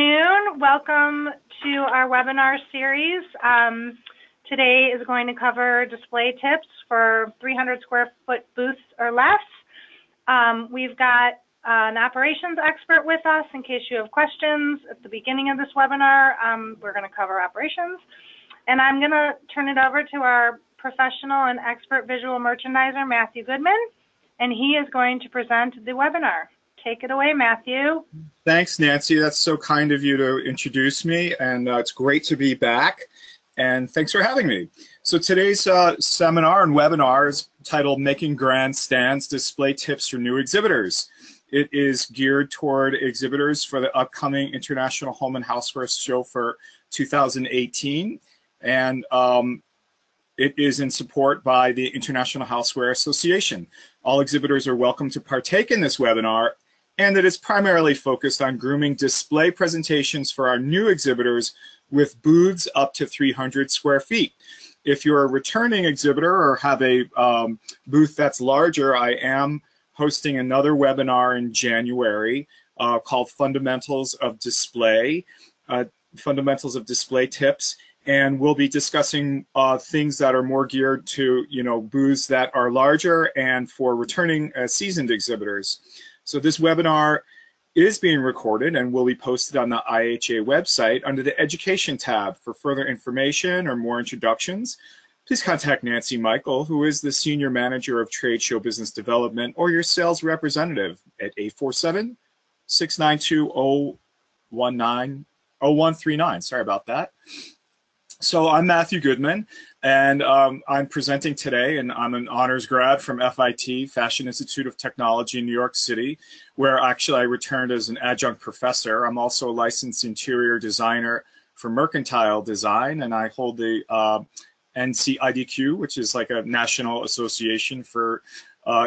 afternoon. Welcome to our webinar series. Today is going to cover display tips for 300 square foot booths or less. We've got an operations expert with us in case you have questions at the beginning of this webinar. We're going to cover operations. And I'm going to turn it over to our professional and expert visual merchandiser, Matthew Goodman, and he is going to present the webinar. Take it away, Matthew. Thanks, Nancy. That's so kind of you to introduce me, and it's great to be back, and thanks for having me. So today's seminar and webinar is titled Making Grand Stands Display Tips for New Exhibitors. It is geared toward exhibitors for the upcoming International Home and Housewares Show for 2018, and it is in support by the International Houseware Association. All exhibitors are welcome to partake in this webinar, and it is primarily focused on grooming display presentations for our new exhibitors with booths up to 300 square feet. If you're a returning exhibitor or have a booth that's larger, I am hosting another webinar in January called Fundamentals of Display Tips. And we'll be discussing things that are more geared to, booths that are larger and for returning seasoned exhibitors. So this webinar is being recorded and will be posted on the IHA website under the Education tab. For further information or more introductions, please contact Nancy Michael, who is the Senior Manager of Trade Show Business Development, or your sales representative at 847-692-0139. Sorry about that. So I'm Matthew Goodman, and I'm presenting today, and I'm an honors grad from FIT, Fashion Institute of Technology in New York City, where actually I returned as an adjunct professor. I'm also a licensed interior designer for mercantile design, and I hold the NCIDQ, which is like a national association for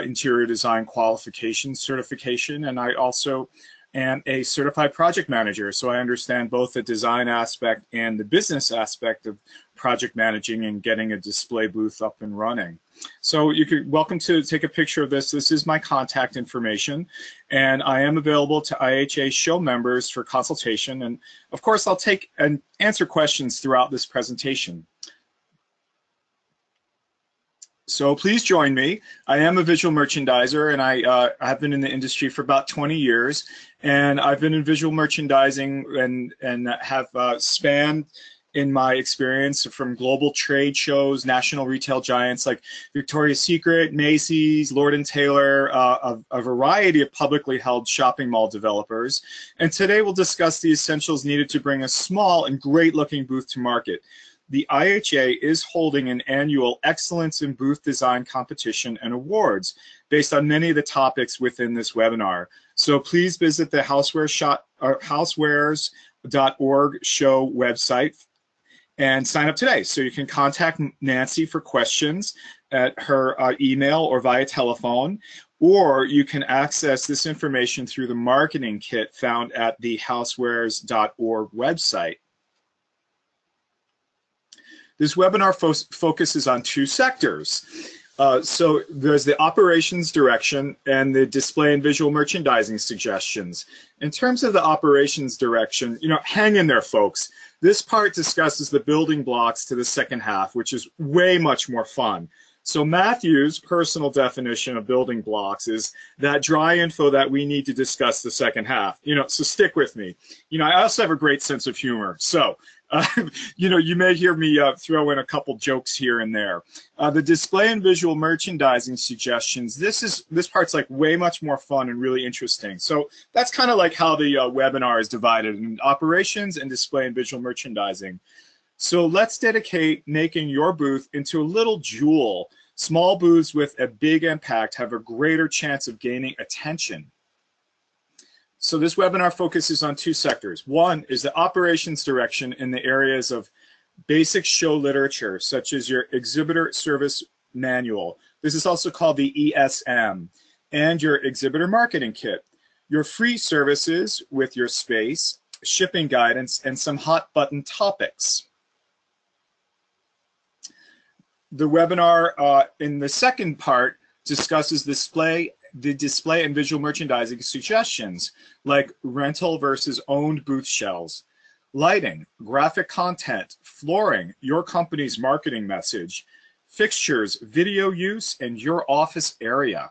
interior design qualification certification, and I also am a certified project manager, so I understand both the design aspect and the business aspect of project managing and getting a display booth up and running. So welcome to take a picture of this. This is my contact information, and I am available to IHA show members for consultation, and of course I'll take and answer questions throughout this presentation. So please join me. I am a visual merchandiser, and I have been in the industry for about 20 years, and I've been in visual merchandising and have spanned in my experience from global trade shows, national retail giants like Victoria's Secret, Macy's, Lord & Taylor, a variety of publicly held shopping mall developers. And today we'll discuss the essentials needed to bring a small and great looking booth to market. The IHA is holding an annual Excellence in Booth Design competition and awards based on many of the topics within this webinar. So please visit the housewares.org show website and sign up today. So you can contact Nancy for questions at her email or via telephone, or you can access this information through the marketing kit found at the housewares.org website. This webinar focuses on two sectors. So there's the operations direction and the display and visual merchandising suggestions. In terms of the operations direction, hang in there, folks. This part discusses the building blocks to the second half, which is way much more fun. So Matthew's personal definition of building blocks is that dry info that we need to discuss the second half. So stick with me. I also have a great sense of humor. So you may hear me throw in a couple jokes here and there. The display and visual merchandising suggestions, this part's like way much more fun and really interesting. So that's kind of like how the webinar is divided in operations and display and visual merchandising. So let's dedicate making your booth into a little jewel. Small booths with a big impact have a greater chance of gaining attention. So this webinar focuses on two sectors. One is the operations direction in the areas of basic show literature, such as your Exhibitor Service Manual. This is also called the ESM, and your Exhibitor Marketing Kit. Your free services with your space, shipping guidance, and some hot button topics. The webinar in the second part discusses display the display and visual merchandising suggestions, like rental versus owned booth shells, lighting, graphic content, flooring, your company's marketing message, fixtures, video use, and your office area.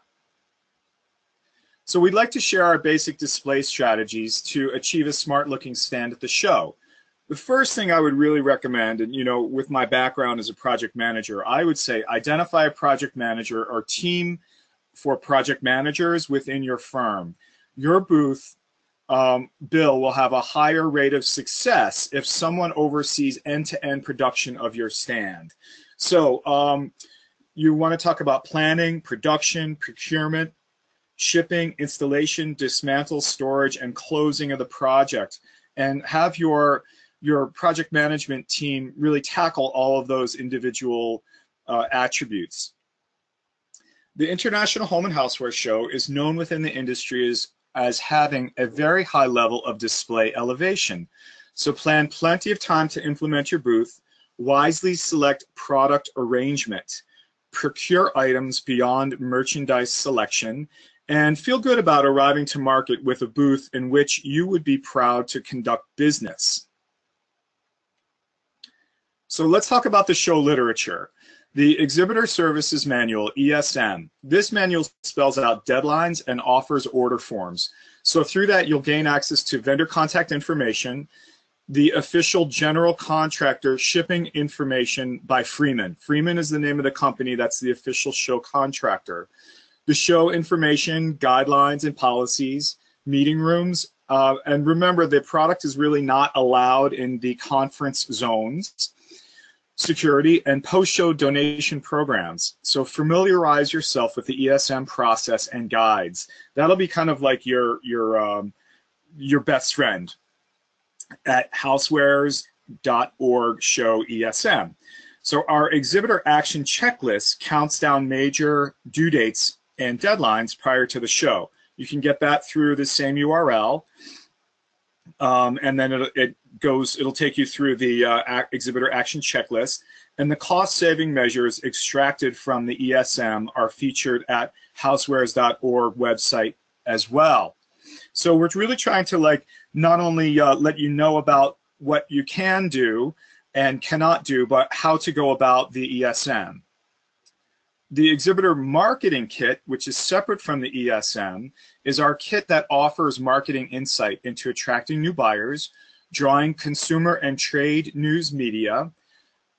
So we'd like to share our basic display strategies to achieve a smart-looking stand at the show. The first thing I would really recommend, and with my background as a project manager, I would say identify a project manager or team for project managers within your firm. Your booth, Bill, will have a higher rate of success if someone oversees end-to-end production of your stand. So you want to talk about planning, production, procurement, shipping, installation, dismantle, storage, and closing of the project, and have your project management team really tackle all of those individual attributes. The International Home and Houseware Show is known within the industry as having a very high level of display elevation. So plan plenty of time to implement your booth, wisely select product arrangement, procure items beyond merchandise selection, and feel good about arriving to market with a booth in which you would be proud to conduct business. So let's talk about the show literature. The Exhibitor Services Manual, ESM. This manual spells out deadlines and offers order forms. So through that, you'll gain access to vendor contact information, the official general contractor shipping information by Freeman. Freeman is the name of the company that's the official show contractor. The show information, guidelines and policies, meeting rooms, and remember the product is really not allowed in the conference zones, security, and post-show donation programs. So familiarize yourself with the ESM process and guides. That'll be kind of like your best friend at housewares.org/ESM. So our exhibitor action checklist counts down major due dates and deadlines prior to the show. You can get that through the same URL, and then it'll take you through the exhibitor action checklist, and the cost-saving measures extracted from the ESM are featured at housewares.org website as well. So we're really trying to not only let you know about what you can do and cannot do, but how to go about the ESM. The Exhibitor Marketing Kit, which is separate from the ESM, is our kit that offers marketing insight into attracting new buyers, drawing consumer and trade news media,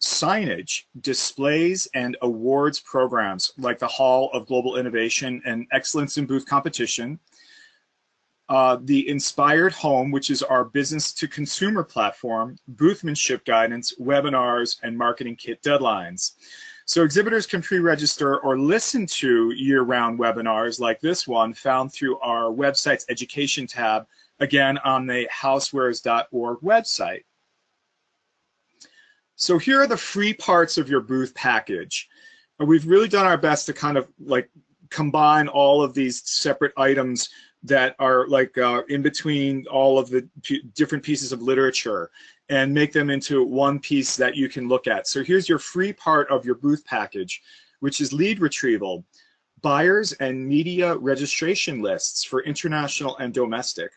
signage, displays, and awards programs like the Hall of Global Innovation and Excellence in Booth Competition, the Inspired Home, which is our business-to-consumer platform, boothmanship guidance, webinars, and marketing kit deadlines. So exhibitors can pre-register or listen to year-round webinars like this one found through our website's education tab, again on the housewares.org website. So here are the free parts of your booth package. We've really done our best to kind of combine all of these separate items that are in between all of the different pieces of literature and make them into one piece that you can look at. So here's your free part of your booth package, which is lead retrieval, buyers and media registration lists for international and domestic,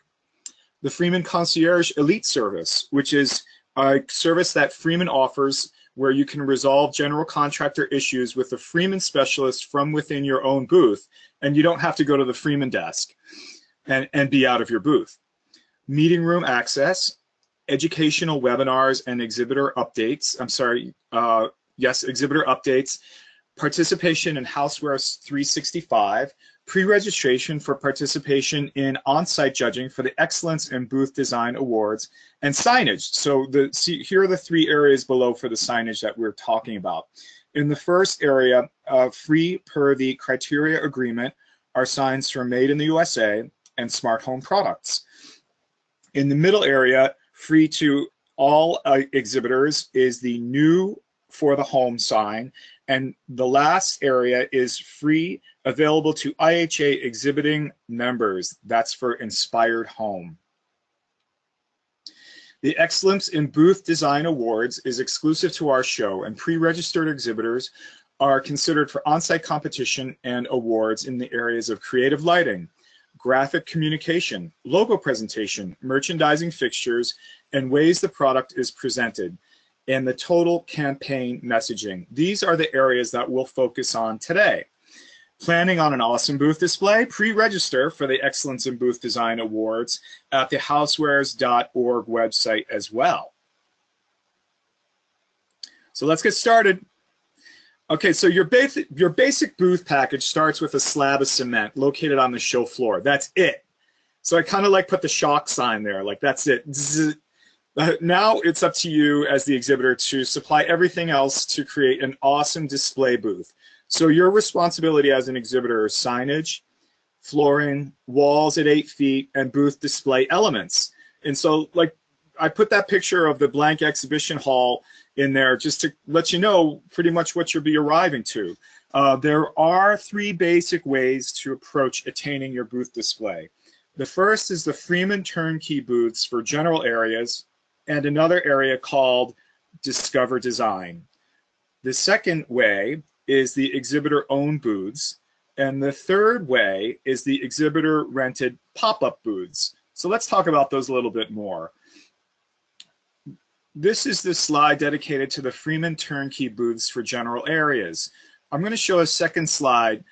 the Freeman Concierge Elite Service, which is a service that Freeman offers where you can resolve general contractor issues with a Freeman specialist from within your own booth, and you don't have to go to the Freeman desk and be out of your booth. Meeting room access, educational webinars and exhibitor updates. Exhibitor updates, participation in Housewares 365, pre-registration for participation in on-site judging for the Excellence in Booth Design Awards, and signage. So here are the three areas below for the signage that we're talking about. In the first area, free per the criteria agreement, are signs for Made in the USA and Smart Home Products. In the middle area, free to all exhibitors, is the New for the Home sign, and the last area is free, available to IHA exhibiting members. That's for Inspired Home. The Excellence in Booth Design Awards is exclusive to our show, and pre-registered exhibitors are considered for on-site competition and awards in the areas of creative lighting, graphic communication, logo presentation, merchandising fixtures, and ways the product is presented, and the total campaign messaging. These are the areas that we'll focus on today. Planning on an awesome booth display? Pre-register for the Excellence in Booth Design Awards at the housewares.org website as well. So let's get started. Okay, so your basic booth package starts with a slab of cement located on the show floor. That's it. So I kind of like put the shock sign there, like that's it. Now it's up to you as the exhibitor to supply everything else to create an awesome display booth. So your responsibility as an exhibitor is signage, flooring, walls at 8 feet, and booth display elements. And so, like, I put that picture of the blank exhibition hall in there just to let you know pretty much what you'll be arriving to. There are 3 basic ways to approach attaining your booth display. The first is the Freeman turnkey booths for general areas, and another area called Discover Design. The second way is the exhibitor-owned booths, and the third way is the exhibitor-rented pop-up booths. So let's talk about those a little bit more. This is the slide dedicated to the Freeman turnkey booths for general areas. I'm going to show a second slide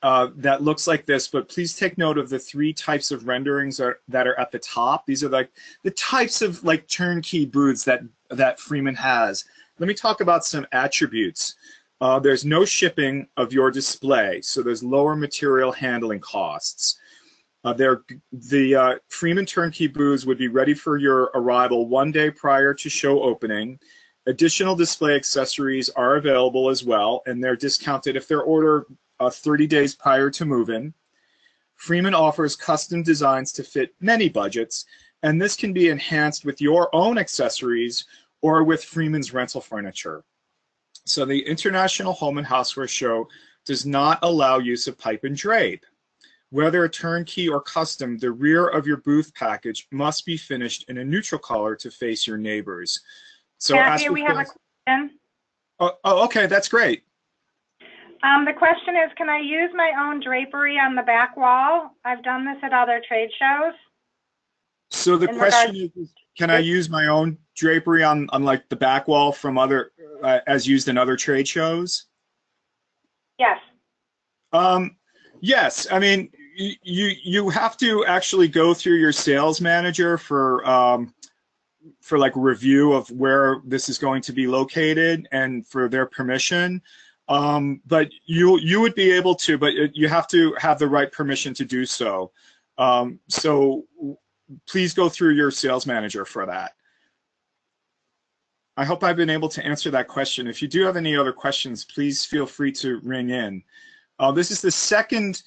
that looks like this, but please take note of the 3 types of renderings that are at the top. These are like the types of like turnkey booths that Freeman has. Let me talk about some attributes. There's no shipping of your display, so there's lower material handling costs. The Freeman turnkey booths would be ready for your arrival 1 day prior to show opening. Additional display accessories are available as well, and they're discounted if they're ordered 30 days prior to move-in. Freeman offers custom designs to fit many budgets, and this can be enhanced with your own accessories or with Freeman's rental furniture. So the International Home and Houseware Show does not allow use of pipe and drape. Whether a turnkey or custom, the rear of your booth package must be finished in a neutral color to face your neighbors. So Matthew, we have a question. Oh, okay, that's great. The question is, can I use my own drapery on the back wall? I've done this at other trade shows. So the question is, can I use my own drapery on like the back wall from other, as used in other trade shows? Yes. Yes, I mean, you have to actually go through your sales manager for like review of where this is going to be located and for their permission. But you would be able to, but you have to have the right permission to do so. So please go through your sales manager for that. I hope I've been able to answer that question. If you do have any other questions, please feel free to ring in. This is the second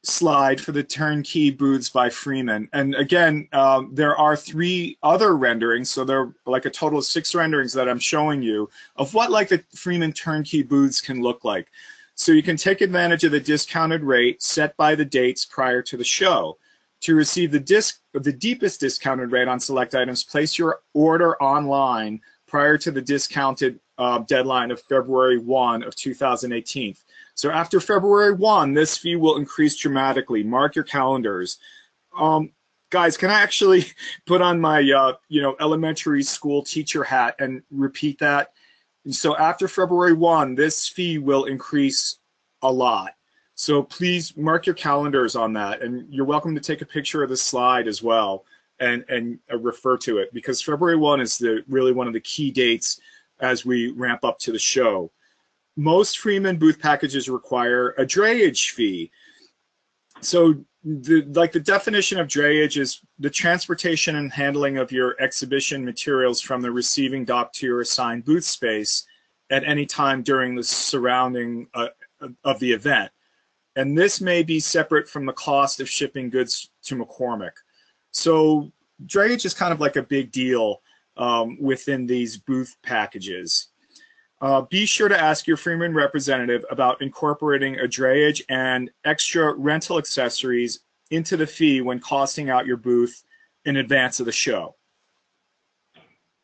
slide for the turnkey booths by Freeman. And again, there are 3 other renderings, so there are like a total of 6 renderings that I'm showing you of what like the Freeman turnkey booths can look like. So you can take advantage of the discounted rate set by the dates prior to the show. To receive the deepest discounted rate on select items, place your order online prior to the discounted deadline of February 1 of 2018. So after February 1, this fee will increase dramatically. Mark your calendars. Guys, can I actually put on my elementary school teacher hat and repeat that? So after February 1, this fee will increase a lot. So please mark your calendars on that, and you're welcome to take a picture of the slide as well and refer to it, because February 1 is really one of the key dates as we ramp up to the show. Most Freeman booth packages require a drayage fee. So the definition of drayage is the transportation and handling of your exhibition materials from the receiving dock to your assigned booth space at any time during the surrounding of the event. And this may be separate from the cost of shipping goods to McCormick. So drayage is kind of like a big deal within these booth packages. Be sure to ask your Freeman representative about incorporating a drayage and extra rental accessories into the fee when costing out your booth in advance of the show.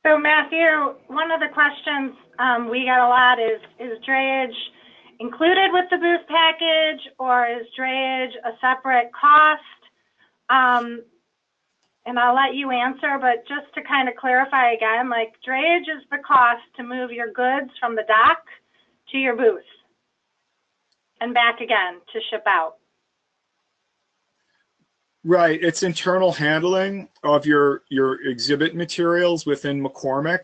So Matthew, one of the questions we get a lot is drayage included with the booth package, or is drayage a separate cost? And I'll let you answer, but just to kind of clarify again, like drayage is the cost to move your goods from the dock to your booth and back again to ship out. Right, it's internal handling of your exhibit materials within McCormick.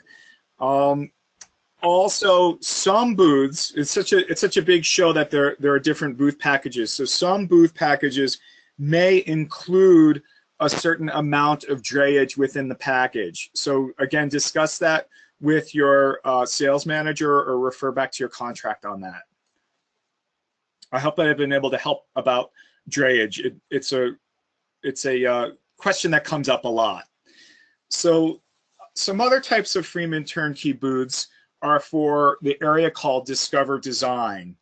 Also, some booths, it's such a big show that there are different booth packages. So some booth packages may include a certain amount of drayage within the package. So again, discuss that with your sales manager or refer back to your contract on that. I hope that I've been able to help about drayage. It's a question that comes up a lot. So some other types of Freeman turnkey booths are for the area called Discover Design.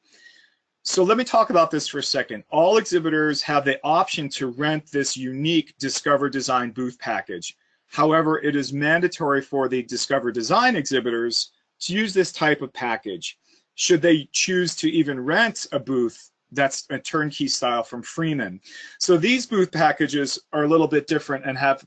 So let me talk about this for a second. All exhibitors have the option to rent this unique Discover Design booth package. However, it is mandatory for the Discover Design exhibitors to use this type of package. Should they choose to even rent a booth that's a turnkey style from Freeman. So these booth packages are a little bit different and have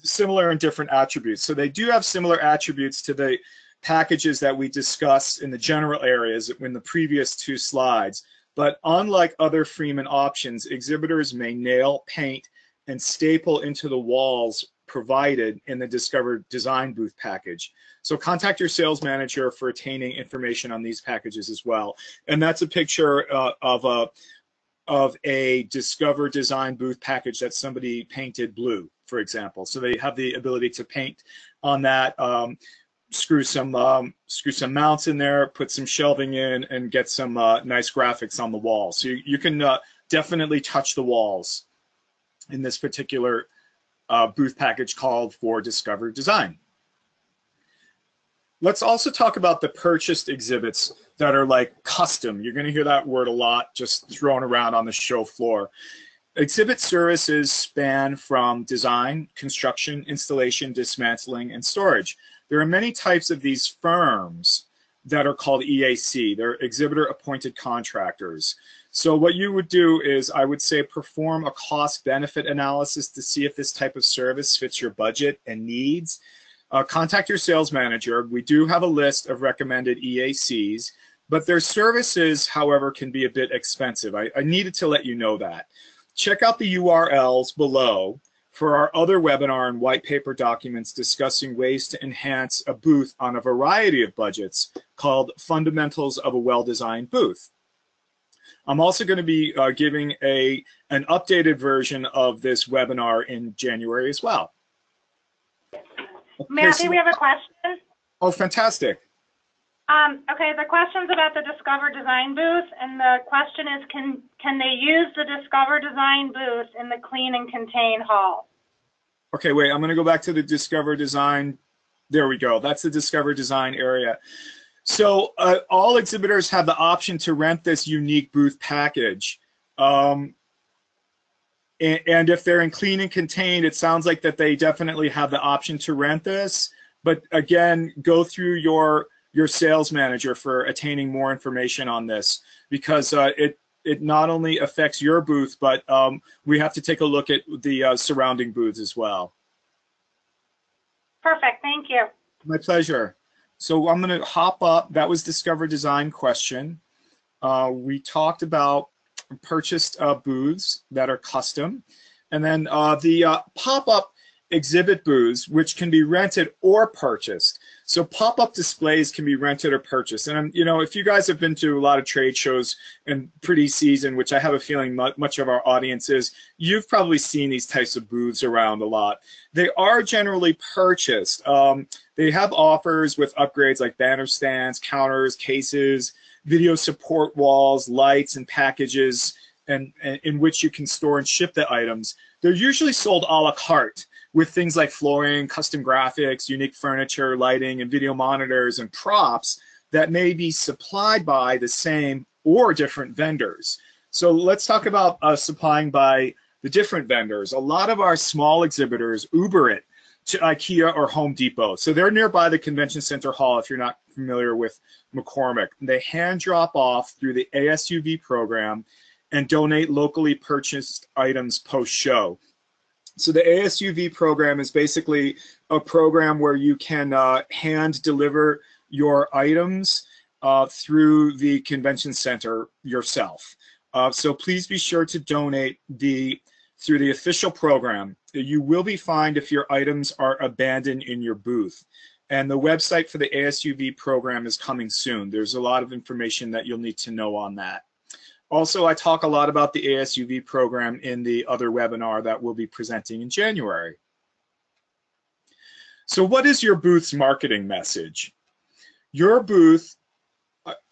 similar and different attributes. So they do have similar attributes to the packages that we discussed in the general areas in the previous two slides. But unlike other Freeman options, exhibitors may nail, paint, and staple into the walls provided in the Discover Design booth package. So contact your sales manager for attaining information on these packages as well. And that's a picture of a Discover Design booth package that somebody painted blue, for example. So they have the ability to paint on that, screw some mounts in there, put some shelving in, and get some nice graphics on the wall. So you can definitely touch the walls in this particular booth package called for Discover Design. Let's also talk about the purchased exhibits that are like custom. You're going to hear that word a lot just thrown around on the show floor. Exhibit services span from design, construction, installation, dismantling, and storage. There are many types of these firms that are called EAC. They're exhibitor appointed contractors. So what you would do is, I would say, perform a cost benefit analysis to see if this type of service fits your budget and needs. Contact your sales manager. We do have a list of recommended EACs, but their services, however, can be a bit expensive. I needed to let you know that. Check out the URLs below for our other webinar and white paper documents discussing ways to enhance a booth on a variety of budgets called Fundamentals of a Well-Designed Booth. I'm also going to be giving an updated version of this webinar in January as well. Matthew, we have a question. Oh, fantastic. Okay, the question's about the Discover Design booth, and the question is, can they use the Discover Design booth in the Clean and Contain hall? Okay, wait, I'm going to go back to the Discover Design. There we go. That's the Discover Design area. So all exhibitors have the option to rent this unique booth package. And if they're in Clean and Contained, it sounds like that they definitely have the option to rent this. But again, go through your sales manager for attaining more information on this, because it not only affects your booth, but we have to take a look at the surrounding booths as well. Perfect, thank you. My pleasure. So I'm going to hop up. That was Discover Design question. We talked about purchased booths that are custom, and then the pop-up exhibit booths, which can be rented or purchased. So pop-up displays can be rented or purchased. And you know, if you guys have been to a lot of trade shows and pre-season, which I have a feeling much of our audience is, you've probably seen these types of booths around a lot. They are generally purchased. They have offers with upgrades like banner stands, counters, cases, video support walls, lights, and packages, and in which you can store and ship the items. They're usually sold a la carte, with things like flooring, custom graphics, unique furniture, lighting, and video monitors and props that may be supplied by the same or different vendors. So let's talk about supplying by the different vendors. A lot of our small exhibitors Uber it to IKEA or Home Depot. So they're nearby the Convention Center Hall if you're not familiar with McCormick. They hand drop off through the ASUV program and donate locally purchased items post-show. So the ASUV program is basically a program where you can hand deliver your items through the convention center yourself. So please be sure to donate through the official program. You will be fined if your items are abandoned in your booth. And the website for the ASUV program is coming soon. There's a lot of information that you'll need to know on that. Also, I talk a lot about the ASUV program in the other webinar that we'll be presenting in January. So what is your booth's marketing message? Your booth,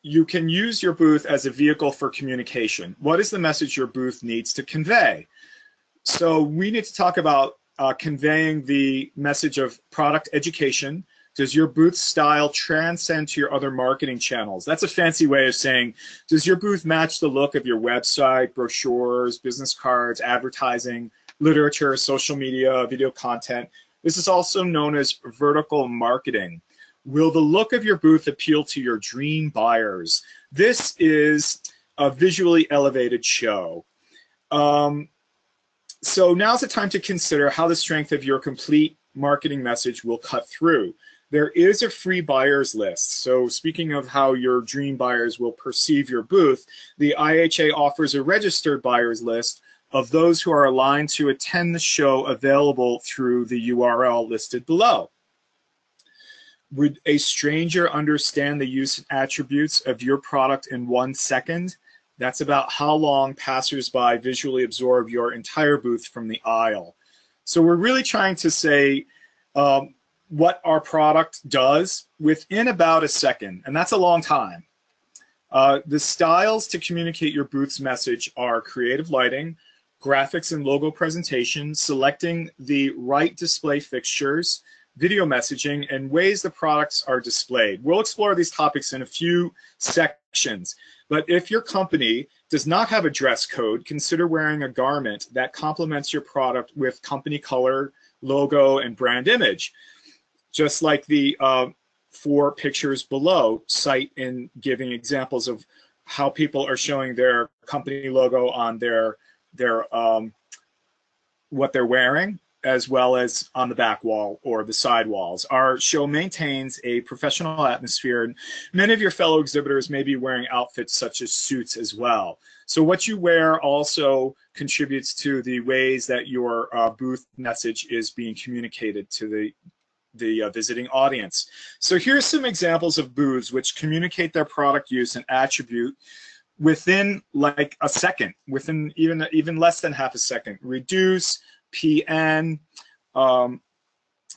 you can use your booth as a vehicle for communication. What is the message your booth needs to convey? So we need to talk about conveying the message of product education. Does your booth style transcend to your other marketing channels? That's a fancy way of saying, does your booth match the look of your website, brochures, business cards, advertising, literature, social media, video content? This is also known as vertical marketing. Will the look of your booth appeal to your dream buyers? This is a visually elevated show. So now's the time to consider how the strength of your complete marketing message will cut through. There is a free buyers list. So speaking of how your dream buyers will perceive your booth, the IHA offers a registered buyers list of those who are aligned to attend the show, available through the URL listed below. Would a stranger understand the use and attributes of your product in 1 second? That's about how long passersby visually absorb your entire booth from the aisle. So we're really trying to say what our product does within about a second, and that's a long time. The styles to communicate your booth's message are creative lighting, graphics and logo presentation, selecting the right display fixtures, video messaging, and ways the products are displayed. We'll explore these topics in a few sections, but if your company does not have a dress code, consider wearing a garment that complements your product with company color, logo, and brand image. Just like the 4 pictures below cite in giving examples of how people are showing their company logo on their what they're wearing, as well as on the back wall or the side walls. Our show maintains a professional atmosphere, and many of your fellow exhibitors may be wearing outfits such as suits as well. So what you wear also contributes to the ways that your booth message is being communicated to the visiting audience. So here's some examples of booths which communicate their product use and attribute within like a second, within even less than half a second. Reduce, PN, and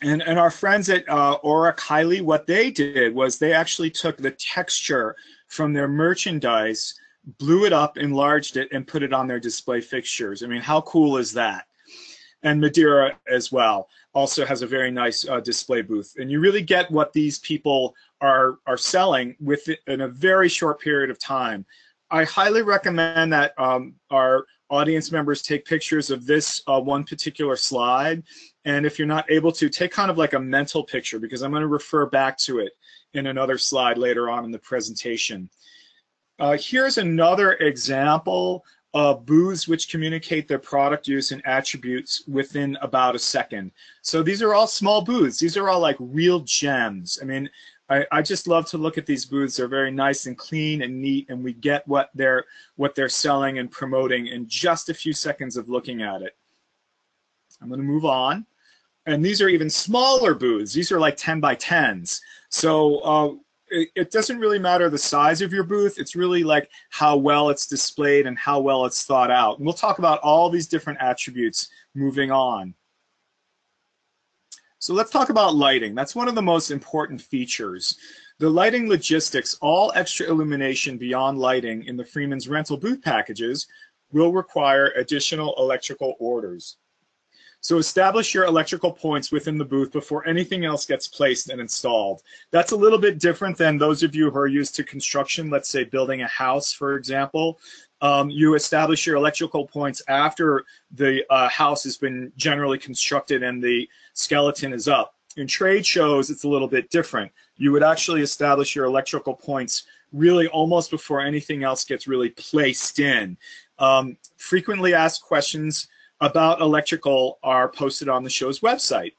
our friends at Aura Kylie, what they did was they actually took the texture from their merchandise, blew it up, enlarged it, and put it on their display fixtures. I mean, how cool is that? And Madeira as well also has a very nice display booth. And you really get what these people are selling in a very short period of time. I highly recommend that our audience members take pictures of this one particular slide. And if you're not able to, take kind of like a mental picture, because I'm going to refer back to it in another slide later on in the presentation. Here's another example of booths which communicate their product use and attributes within about a second. So these are all small booths. These are all like real gems. I mean, I just love to look at these booths. They're very nice and clean and neat, and we get what they're selling and promoting in just a few seconds of looking at it. I'm going to move on. And these are even smaller booths. These are like 10 by 10s. So it doesn't really matter the size of your booth. It's really like how well it's displayed and how well it's thought out. And we'll talk about all these different attributes moving on. So let's talk about lighting. That's one of the most important features. The lighting logistics, all extra illumination beyond lighting in the Freeman's rental booth packages will require additional electrical orders. So establish your electrical points within the booth before anything else gets placed and installed. That's a little bit different than those of you who are used to construction, let's say building a house, for example. You establish your electrical points after the house has been generally constructed and the skeleton is up. In trade shows, it's a little bit different. You would actually establish your electrical points really almost before anything else gets really placed in. Frequently asked questions about electrical are posted on the show's website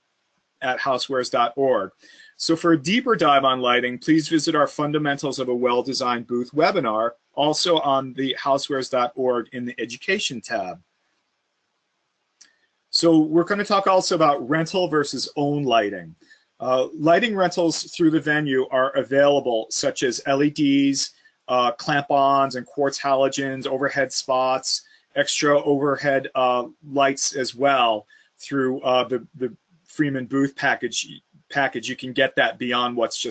at housewares.org. So for a deeper dive on lighting, please visit our Fundamentals of a Well-Designed Booth webinar, also on the housewares.org in the Education tab. So we're going to talk also about rental versus own lighting. Lighting rentals through the venue are available, such as LEDs, clamp-ons and quartz halogens, overhead spots, extra overhead lights as well through the Freeman booth package. You can get that beyond what's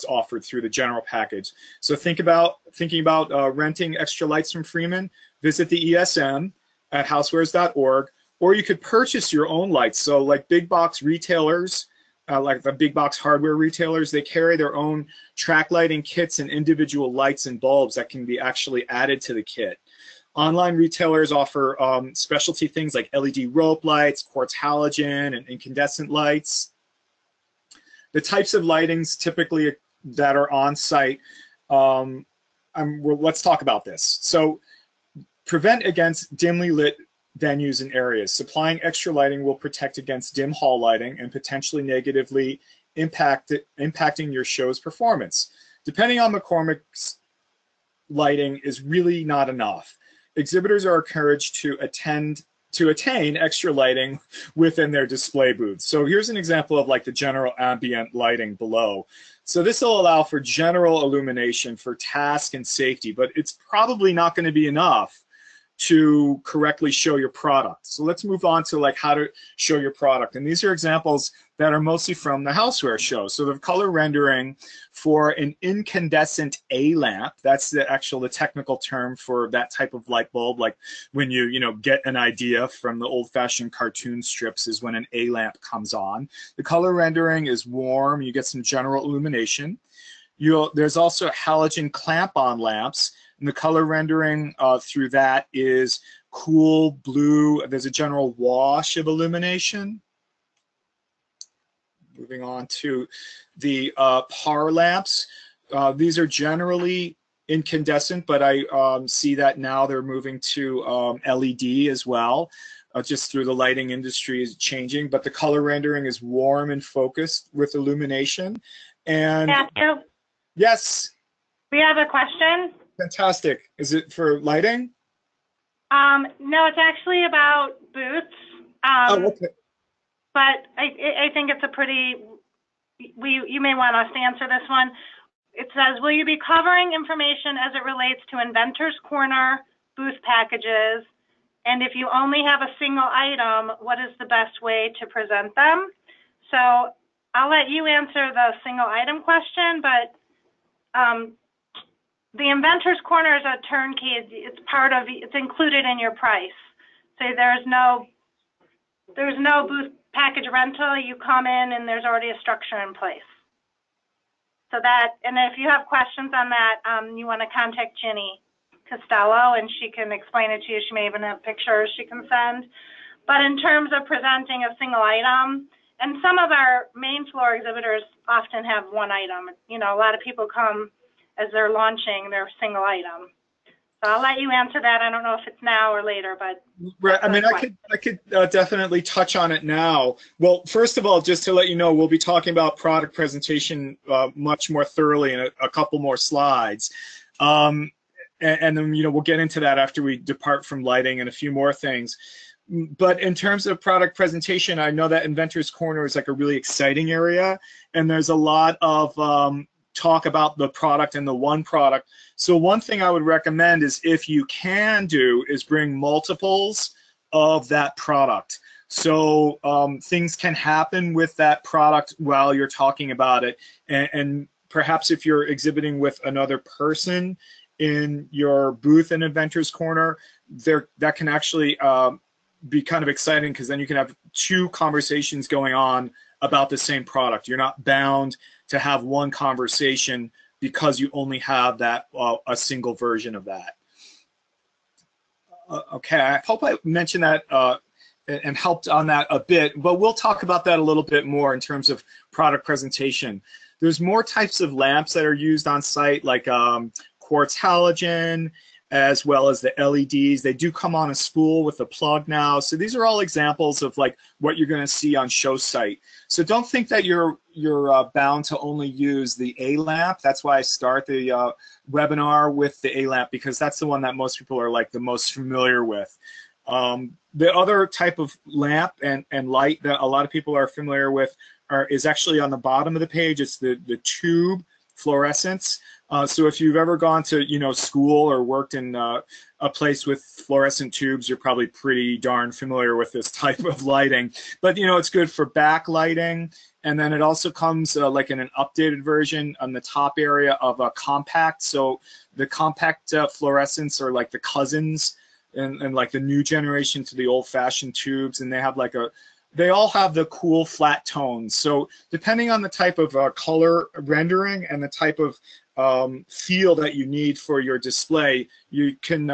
offered through the general package. So thinking about renting extra lights from Freeman, visit the ESM at housewares.org, or you could purchase your own lights. So like big box retailers, like the big box hardware retailers, they carry their own track lighting kits and individual lights and bulbs that can be actually added to the kit. Online retailers offer specialty things like LED rope lights, quartz halogen, and incandescent lights. The types of lightings typically that are on site, well, let's talk about this. So prevent against dimly lit venues and areas. Supplying extra lighting will protect against dim hall lighting and potentially negatively impacting your show's performance. Depending on McCormick's, lighting is really not enough. Exhibitors are encouraged to attain extra lighting within their display booths. So here's an example of like the general ambient lighting below. So this will allow for general illumination for task and safety, but it's probably not going to be enough to correctly show your product. So let's move on to like how to show your product. And these are examples that are mostly from the Housewares show. So the color rendering for an incandescent A lamp, that's the technical term for that type of light bulb, like when you get an idea from the old-fashioned cartoon strips is when an A lamp comes on. The color rendering is warm, you get some general illumination. There's also halogen clamp-on lamps, and the color rendering through that is cool blue. There's a general wash of illumination. Moving on to the PAR lamps. These are generally incandescent, but I see that now they're moving to LED as well, just through the lighting industry is changing. But the color rendering is warm and focused with illumination. And Matthew? Yes? We have a question. Fantastic. Is it for lighting? No, it's actually about booths. Oh, okay. But I think it's a pretty, you may want us to answer this one. It says, will you be covering information as it relates to Inventor's Corner booth packages? And if you only have a single item, what is the best way to present them? So I'll let you answer the single item question, but the Inventor's Corner is a turnkey. It's included in your price. So there's no booth package rental. You come in and there's already a structure in place. So that, and if you have questions on that, you want to contact Ginny Costello and she can explain it to you. She may even have pictures she can send. But in terms of presenting a single item, and some of our main floor exhibitors often have one item. A lot of people come as they're launching their single item. So I'll let you answer that. I don't know if it's now or later, but right. I mean, I could definitely touch on it now. Well, first of all, just to let you know, we'll be talking about product presentation much more thoroughly in a couple more slides, and then we'll get into that after we depart from lighting and a few more things. But in terms of product presentation, I know that Inventor's Corner is like a really exciting area, and there's a lot of talk about the product and the one product. So one thing I would recommend is, if you can do, is bring multiples of that product. So things can happen with that product while you're talking about it. And perhaps if you're exhibiting with another person in your booth in Inventor's Corner, that can actually be kind of exciting, because then you can have two conversations going on about the same product. You're not bound to have one conversation because you only have that a single version of that. Okay, I hope I mentioned that and helped on that a bit, but we'll talk about that a little bit more in terms of product presentation. There's more types of lamps that are used on site, like quartz halogen, as well as the LEDs. They do come on a spool with a plug now. So these are all examples of like what you're going to see on show site. So don't think that you're bound to only use the A lamp. That's why I start the webinar with the A lamp, because that's the one that most people are like the most familiar with. The other type of lamp and light that a lot of people are familiar with is actually on the bottom of the page. It's the tube fluorescence. So if you've ever gone to school or worked in a place with fluorescent tubes, you're probably pretty darn familiar with this type of lighting. But it's good for backlighting, and then it also comes like in an updated version on the top area of a compact. So the compact fluorescents are like the cousins and like the new generation to the old-fashioned tubes, and they all have the cool flat tones. So depending on the type of color rendering and the type of feel that you need for your display, you can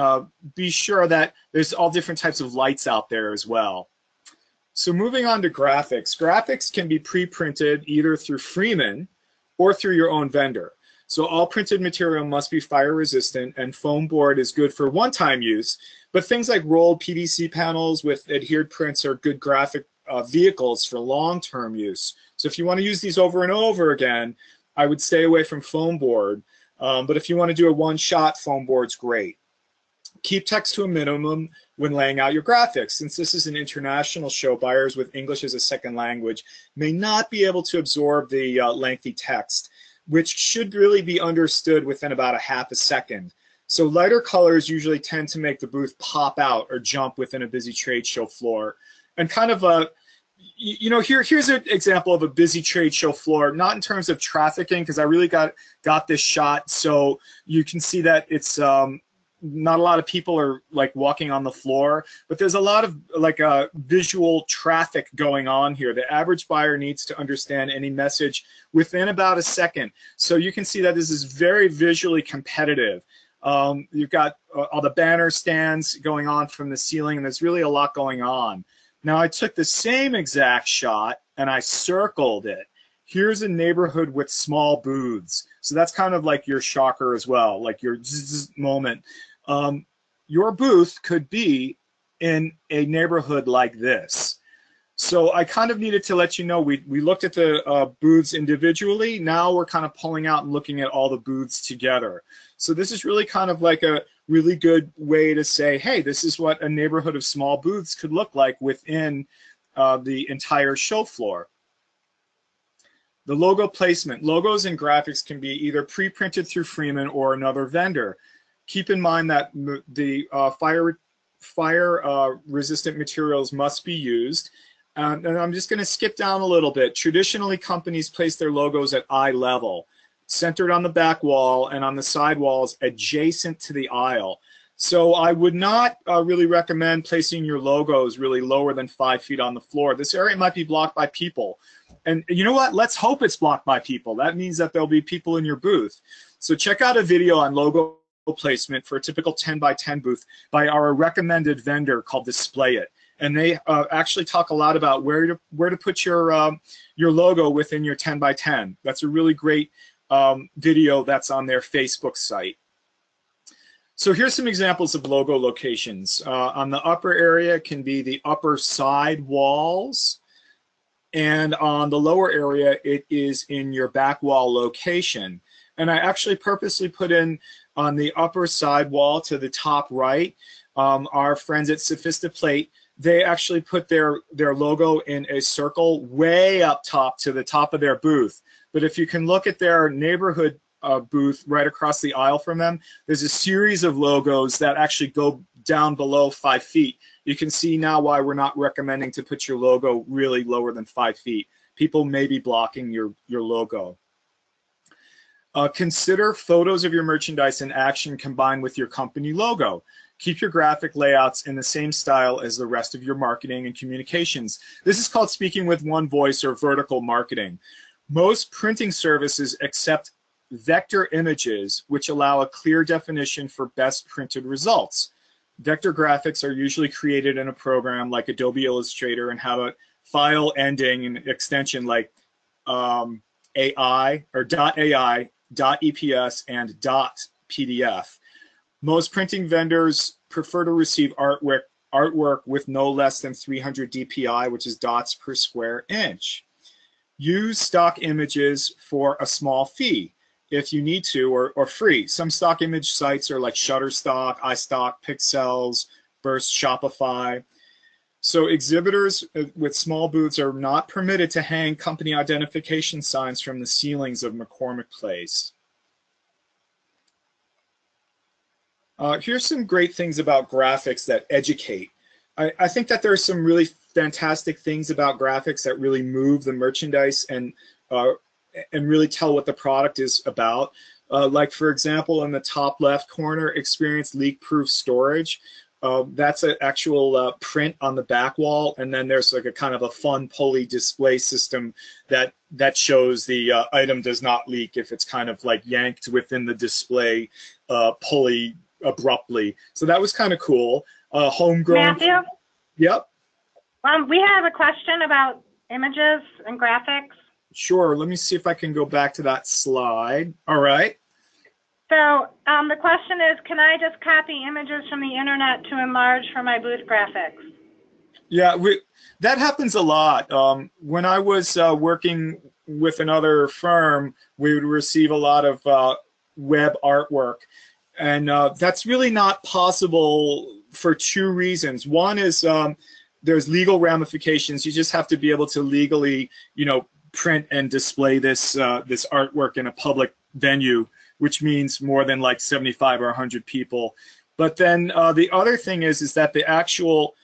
be sure that there's all different types of lights out there as well. So moving on to graphics. Graphics can be pre-printed either through Freeman or through your own vendor. So all printed material must be fire resistant, and foam board is good for one-time use, but things like rolled PVC panels with adhered prints are good graphic vehicles for long-term use. So if you want to use these over and over again, I would stay away from foam board. But if you want to do a one-shot, foam board's great. Keep text to a minimum when laying out your graphics. Since this is an international show, buyers with English as a second language may not be able to absorb the lengthy text, which should really be understood within about a half a second. So lighter colors usually tend to make the booth pop out or jump within a busy trade show floor. And kind of here's an example of a busy trade show floor, not in terms of trafficking, because I really got this shot so you can see that it's not a lot of people are like walking on the floor, but there's a lot of like visual traffic going on here. The average buyer needs to understand any message within about a second. So you can see that this is very visually competitive. You've got all the banner stands going on from the ceiling, and there's really a lot going on. Now I took the same exact shot and I circled it. Here's a neighborhood with small booths. So that's kind of like your shocker as well, like your zzz moment. Your booth could be in a neighborhood like this. So I kind of needed to let you know, we looked at the booths individually. Now we're kind of pulling out and looking at all the booths together. So this is really kind of like a really good way to say, hey, this is what a neighborhood of small booths could look like within the entire show floor. The logo placement. Logos and graphics can be either pre-printed through Freeman or another vendor. Keep in mind that the fire resistant materials must be used. And I'm just going to skip down a little bit. Traditionally, companies place their logos at eye level, centered on the back wall and on the side walls adjacent to the aisle. So I would not really recommend placing your logos really lower than 5 feet on the floor. This area might be blocked by people. And you know what? Let's hope it's blocked by people. That means that there'll be people in your booth. So check out a video on logo placement for a typical 10 by 10 booth by our recommended vendor called Display It. And they actually talk a lot about where to put your logo within your 10 by 10. That's a really great video that's on their Facebook site. So here's some examples of logo locations. On the upper area can be the upper side walls, and on the lower area it is in your back wall location. And I actually purposely put in on the upper side wall to the top right, our friends at Sophistiplate, they actually put their logo in a circle way up top to the top of their booth. But if you can look at their neighborhood booth right across the aisle from them, there's a series of logos that actually go down below 5 feet. You can see now why we're not recommending to put your logo really lower than 5 feet. People may be blocking your logo. Consider photos of your merchandise in action combined with your company logo. Keep your graphic layouts in the same style as the rest of your marketing and communications. This is called speaking with one voice or vertical marketing. Most printing services accept vector images, which allow a clear definition for best printed results. Vector graphics are usually created in a program like Adobe Illustrator and have a file ending and extension like AI or .ai, .eps, and .pdf. Most printing vendors prefer to receive artwork with no less than 300 dpi, which is dots per square inch. Use stock images for a small fee if you need to, or free. Some stock image sites are like Shutterstock, iStock, Pixels, Burst, Shopify. So exhibitors with small booths are not permitted to hang company identification signs from the ceilings of McCormick Place. Here's some great things about graphics that educate. I think that there are some really fantastic things about graphics that really move the merchandise and really tell what the product is about. Like, for example, in the top left corner, experience leak-proof storage. That's an actual print on the back wall, and then there's like a kind of a fun pulley display system that shows the item does not leak if it's kind of like yanked within the display pulley abruptly. So that was kind of cool. Homegrown. Matthew? Yep. We have a question about images and graphics. Sure. Let me see if I can go back to that slide. All right. So the question is, can I just copy images from the internet to enlarge for my booth graphics? Yeah, that happens a lot. When I was working with another firm, we would receive a lot of web artwork. And that's really not possible for two reasons. One is there's legal ramifications. You just have to be able to legally, print and display this this artwork in a public venue, which means more than like 75 or 100 people. But then the other thing is that the actual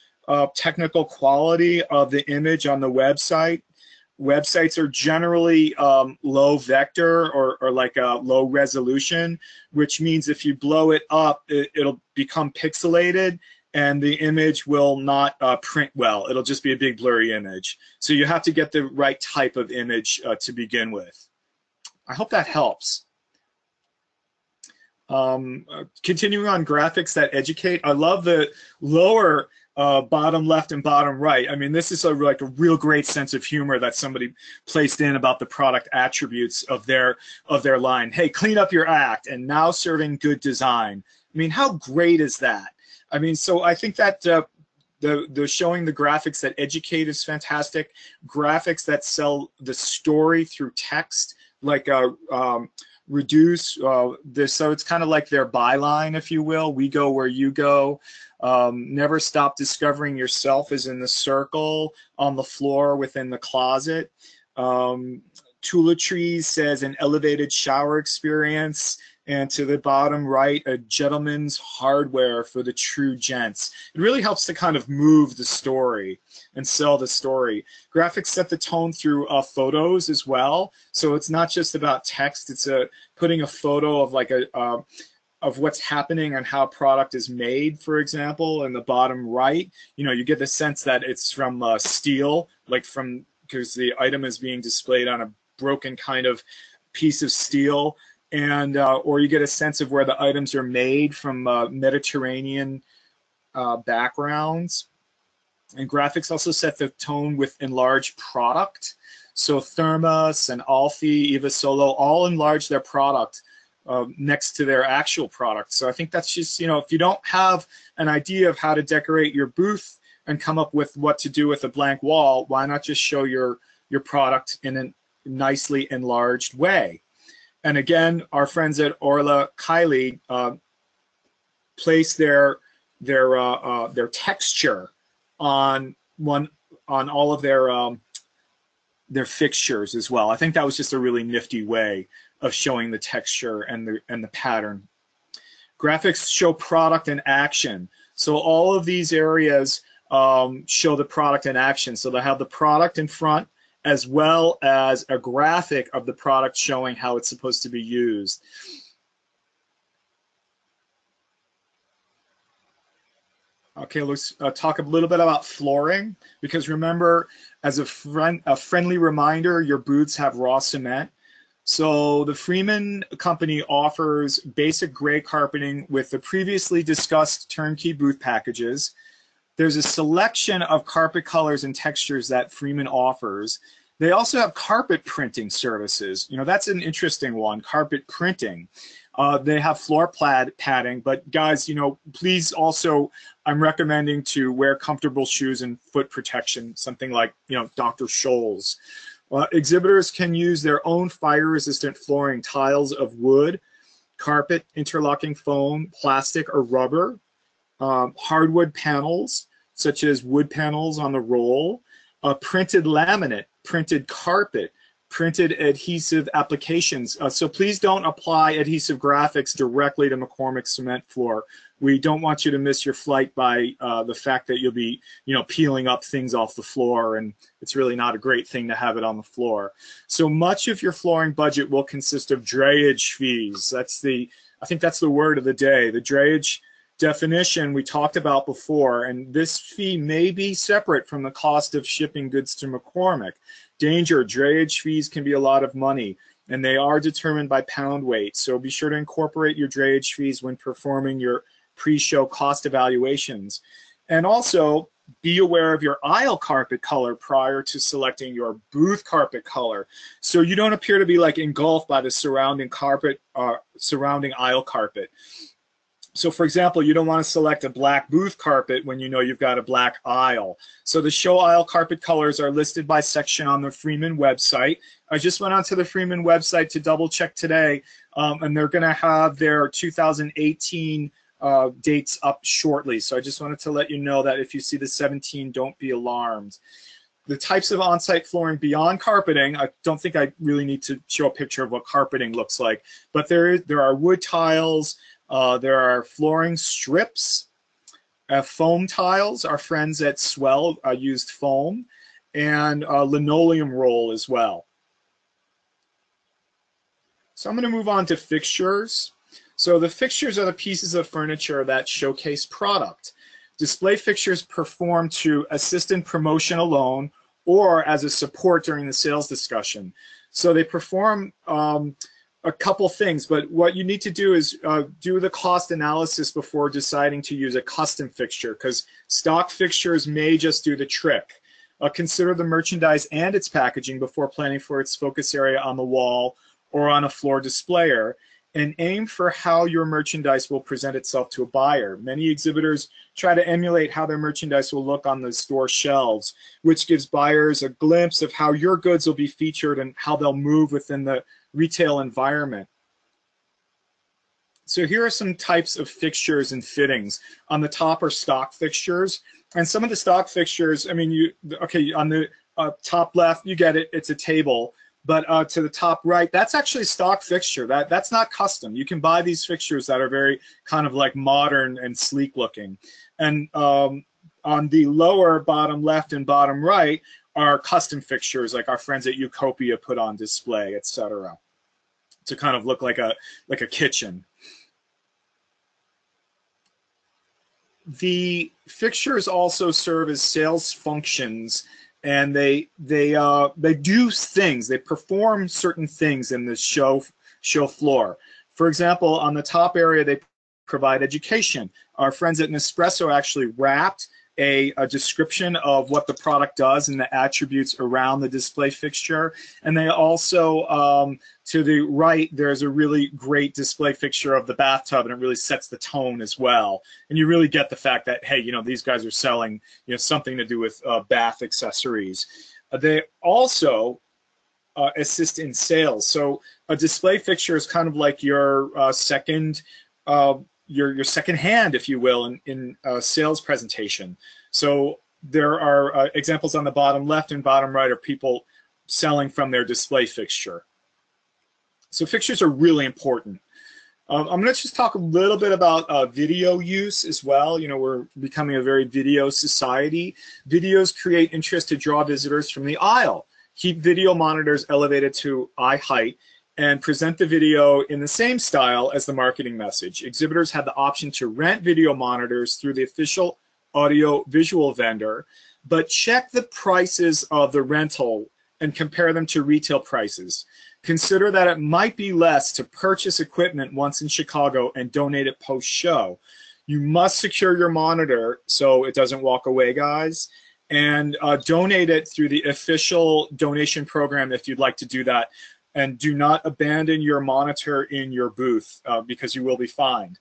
technical quality of the image on the websites are generally low vector or like a low resolution, which means if you blow it up, it'll become pixelated and the image will not print well. It'll just be a big blurry image. So you have to get the right type of image to begin with. I hope that helps. Continuing on graphics that educate, I love the lower bottom left and bottom right. I mean, this is like a real great sense of humor that somebody placed in about the product attributes of their line. Hey, clean up your act, and now serving good design. I mean, how great is that? I mean, so I think that the showing the graphics that educate is fantastic. Graphics that sell the story through text, like reduce this, so it's kind of like their byline, if you will. We go where you go. Never stop discovering yourself is in the circle, on the floor, within the closet. Toiletries says an elevated shower experience. And to the bottom right, a gentleman's hardware for the true gents. It really helps to kind of move the story and sell the story. Graphics set the tone through photos as well. So it's not just about text. It's putting a photo of like of what's happening and how product is made, for example. In the bottom right, you get the sense that it's from steel, like because the item is being displayed on a broken kind of piece of steel. And or you get a sense of where the items are made from Mediterranean backgrounds. And graphics also set the tone with enlarged product. So Thermos and Alfie, Eva Solo, all enlarge their product next to their actual product. So I think that's just, if you don't have an idea of how to decorate your booth and come up with what to do with a blank wall, why not just show your product in a nicely enlarged way? And again, our friends at Orla Kiley place their texture on all of their fixtures as well. I think that was just a really nifty way of showing the texture and the pattern. Graphics show product in action. So all of these areas show the product in action. So they have the product in front, as well as a graphic of the product showing how it's supposed to be used. Okay, let's talk a little bit about flooring, because remember, as a friendly reminder, your booths have raw cement. So the Freeman company offers basic gray carpeting with the previously discussed turnkey booth packages. There's a selection of carpet colors and textures that Freeman offers. They also have carpet printing services. You know, that's an interesting one, carpet printing. They have floor padding, but guys, you know, please also, I'm recommending to wear comfortable shoes and foot protection, something like, you know, Dr. Scholl's. Exhibitors can use their own fire-resistant flooring, tiles of wood, carpet, interlocking foam, plastic or rubber, hardwood panels, such as wood panels on the roll, printed laminate, printed carpet, printed adhesive applications. So please don't apply adhesive graphics directly to McCormick cement floor. We don't want you to miss your flight by the fact that you'll be, you know, peeling up things off the floor, and it's really not a great thing to have it on the floor. So much of your flooring budget will consist of drayage fees. I think that's the word of the day. The drayage definition we talked about before, and this fee may be separate from the cost of shipping goods to McCormick. Danger, drayage fees can be a lot of money, and they are determined by pound weight. So be sure to incorporate your drayage fees when performing your pre-show cost evaluations. And also be aware of your aisle carpet color prior to selecting your booth carpet color, so you don't appear to be like engulfed by the surrounding carpet, surrounding aisle carpet. So for example, you don't want to select a black booth carpet when you know you've got a black aisle. So the show aisle carpet colors are listed by section on the Freeman website. I just went onto the Freeman website to double check today, and they're going to have their 2018 dates up shortly. So I just wanted to let you know that if you see the 17, don't be alarmed. The types of on-site flooring beyond carpeting, I don't think I really need to show a picture of what carpeting looks like, but there are wood tiles, there are flooring strips, foam tiles. Our friends at Swell used foam, and linoleum roll as well. So I'm going to move on to fixtures. So the fixtures are the pieces of furniture that showcase product. Display fixtures perform to assist in promotion alone or as a support during the sales discussion. So they perform a couple things, but what you need to do is do the cost analysis before deciding to use a custom fixture, because stock fixtures may just do the trick. Consider the merchandise and its packaging before planning for its focus area on the wall or on a floor displayer, and aim for how your merchandise will present itself to a buyer. Many exhibitors try to emulate how their merchandise will look on the store shelves, which gives buyers a glimpse of how your goods will be featured and how they'll move within the retail environment. So here are some types of fixtures and fittings. On the top are stock fixtures, and some of the stock fixtures, I mean, on the top left, you get it, it's a table. But to the top right, that's actually a stock fixture. That's not custom. You can buy these fixtures that are very kind of like modern and sleek looking. And on the lower bottom left and bottom right are custom fixtures like our friends at Utopia put on display, etc., to kind of look like a kitchen. The fixtures also serve as sales functions, and they do things. They perform certain things in the show floor. For example, on the top area, they provide education. Our friends at Nespresso actually wrapped a description of what the product does and the attributes around the display fixture. And they also, to the right, there's a really great display fixture of the bathtub, and it really sets the tone as well. And you really get the fact that, hey, you know, these guys are selling, you know, something to do with bath accessories. They also assist in sales. So a display fixture is kind of like your second hand, if you will, in a sales presentation. So there are examples on the bottom left and bottom right of people selling from their display fixture. So fixtures are really important. I'm going to just talk a little bit about video use as well. You know, we're becoming a very video society. Videos create interest to draw visitors from the aisle. Keep video monitors elevated to eye height and present the video in the same style as the marketing message. Exhibitors have the option to rent video monitors through the official audio visual vendor, but check the prices of the rental and compare them to retail prices. Consider that it might be less to purchase equipment once in Chicago and donate it post-show. You must secure your monitor so it doesn't walk away, guys, and donate it through the official donation program if you'd like to do that. And do not abandon your monitor in your booth because you will be fined.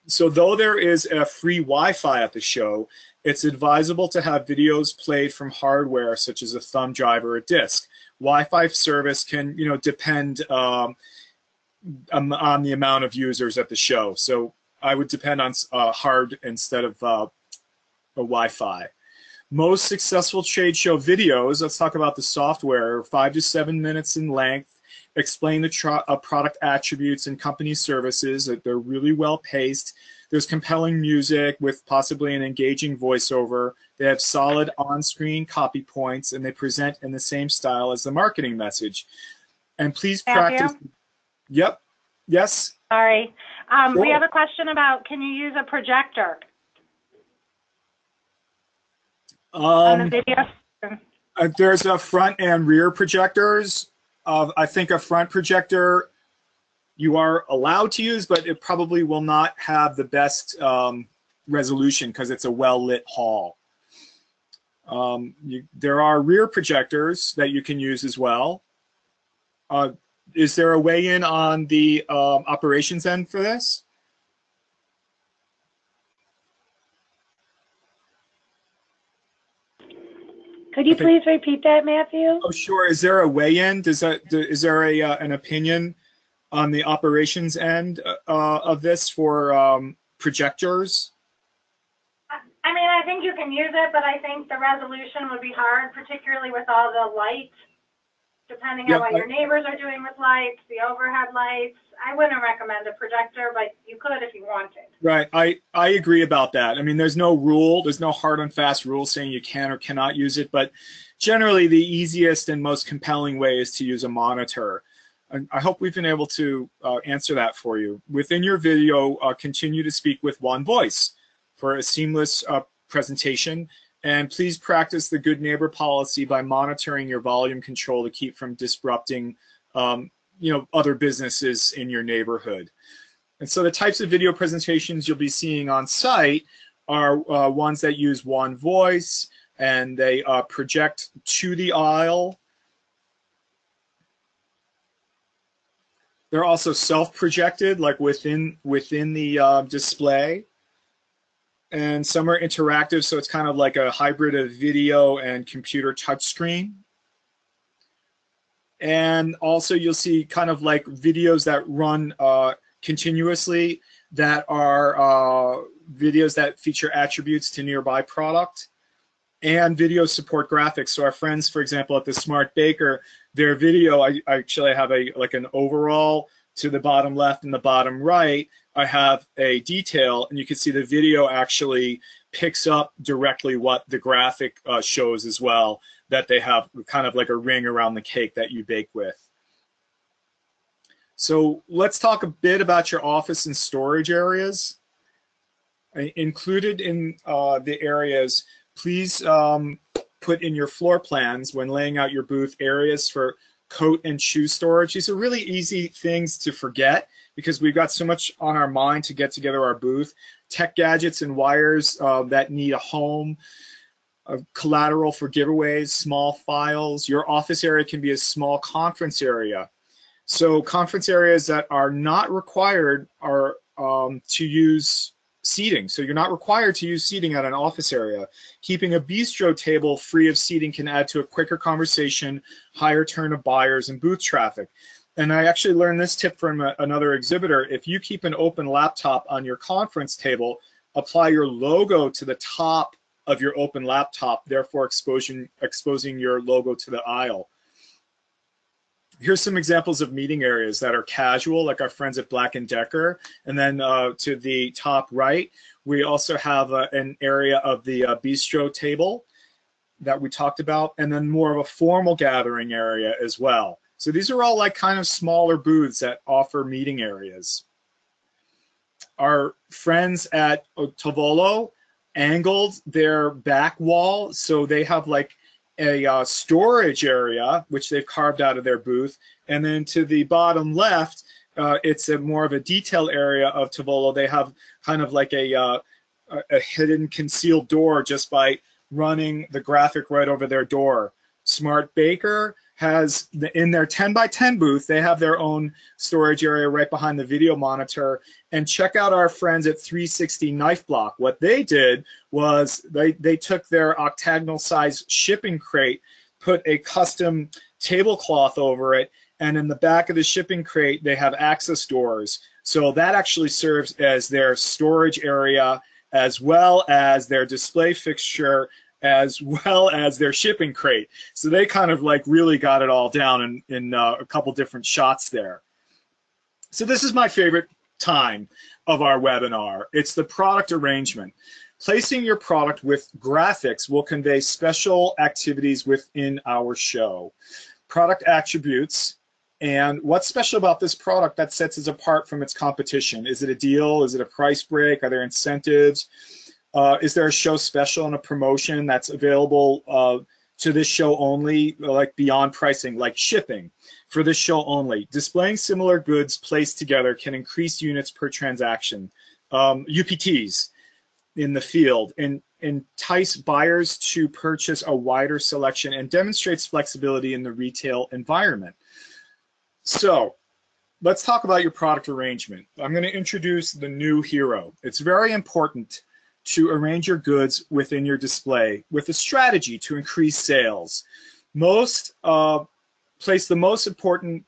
So though there is a free Wi-Fi at the show, it's advisable to have videos played from hardware such as a thumb drive or a disc. Wi-Fi service can, depend on the amount of users at the show. So I would depend on hard instead of a Wi-Fi. Most successful trade show videos, let's talk about the software, are 5 to 7 minutes in length, explain the product attributes and company services. That they're really well paced. There's compelling music with possibly an engaging voiceover. They have solid on-screen copy points, and they present in the same style as the marketing message. And please practice. Yep. Yes? Sorry. Sure. We have a question about, can you use a projector on the video? There's a front and rear projectors. I think a front projector you are allowed to use, but it probably will not have the best resolution because it's a well-lit hall. There are rear projectors that you can use as well. Is there a weigh-in on the operations end for this? Could you please repeat that, Matthew? Oh, sure. Is there a weigh-in? Is there an opinion on the operations end of this for projectors? I mean, I think you can use it, but I think the resolution would be hard, particularly with all the lights, depending on what your neighbors are doing with lights, the overhead lights. I wouldn't recommend a projector, but you could if you wanted. Right. I agree about that. I mean, there's no rule. There's no hard and fast rule saying you can or cannot use it, but generally the easiest and most compelling way is to use a monitor. And I hope we've been able to answer that for you. Within your video, continue to speak with one voice for a seamless presentation. And please practice the good neighbor policy by monitoring your volume control to keep from disrupting other businesses in your neighborhood. And so the types of video presentations you'll be seeing on site are ones that use one voice and they project to the aisle. They're also self-projected, like within the display. And some are interactive, so it's kind of like a hybrid of video and computer touchscreen. And also you'll see kind of like videos that run continuously that are videos that feature attributes to nearby product, and video support graphics. So our friends, for example, at the Smart Baker, their video, I actually have like an overall to the bottom left and the bottom right. I have a detail, and you can see the video actually picks up directly what the graphic shows as well, that they have kind of like a ring around the cake that you bake with. So let's talk a bit about your office and storage areas. Included in the areas, please put in your floor plans when laying out your booth areas for coat and shoe storage. These are really easy things to forget because we've got so much on our mind to get together our booth. Tech gadgets and wires that need a home, collateral for giveaways, small files. Your office area can be a small conference area. So conference areas that are not required are to use seating. So you're not required to use seating at an office area. Keeping a bistro table free of seating can add to a quicker conversation, higher turn of buyers, and booth traffic. And I actually learned this tip from another exhibitor. If you keep an open laptop on your conference table, apply your logo to the top of your open laptop, therefore exposing your logo to the aisle. Here's some examples of meeting areas that are casual, like our friends at Black & Decker. And then to the top right, we also have an area of the bistro table that we talked about, and then more of a formal gathering area as well. So these are all like kind of smaller booths that offer meeting areas. Our friends at Tavolo angled their back wall, so they have like a storage area, which they've carved out of their booth. And then to the bottom left, it's more of a detail area of Tovolo. They have kind of like a hidden concealed door just by running the graphic right over their door. Smart Baker has, in their 10 by 10 booth, they have their own storage area right behind the video monitor. And check out our friends at 360 Knife Block. What they did was they took their octagonal size shipping crate, put a custom tablecloth over it, and in the back of the shipping crate, they have access doors. So that actually serves as their storage area, as well as their display fixture, as well as their shipping crate. So they kind of like really got it all down in a couple different shots there. So this is my favorite time of our webinar. It's the product arrangement. Placing your product with graphics will convey special activities within our show. Product attributes, and what's special about this product that sets it apart from its competition? Is it a deal? Is it a price break? Are there incentives? Is there a show special and a promotion that's available to this show only, like beyond pricing, like shipping for this show only? Displaying similar goods placed together can increase units per transaction. UPTs in the field, and entice buyers to purchase a wider selection and demonstrates flexibility in the retail environment. So let's talk about your product arrangement. I'm going to introduce the new hero. It's very important to arrange your goods within your display with a strategy to increase sales. Most place the most important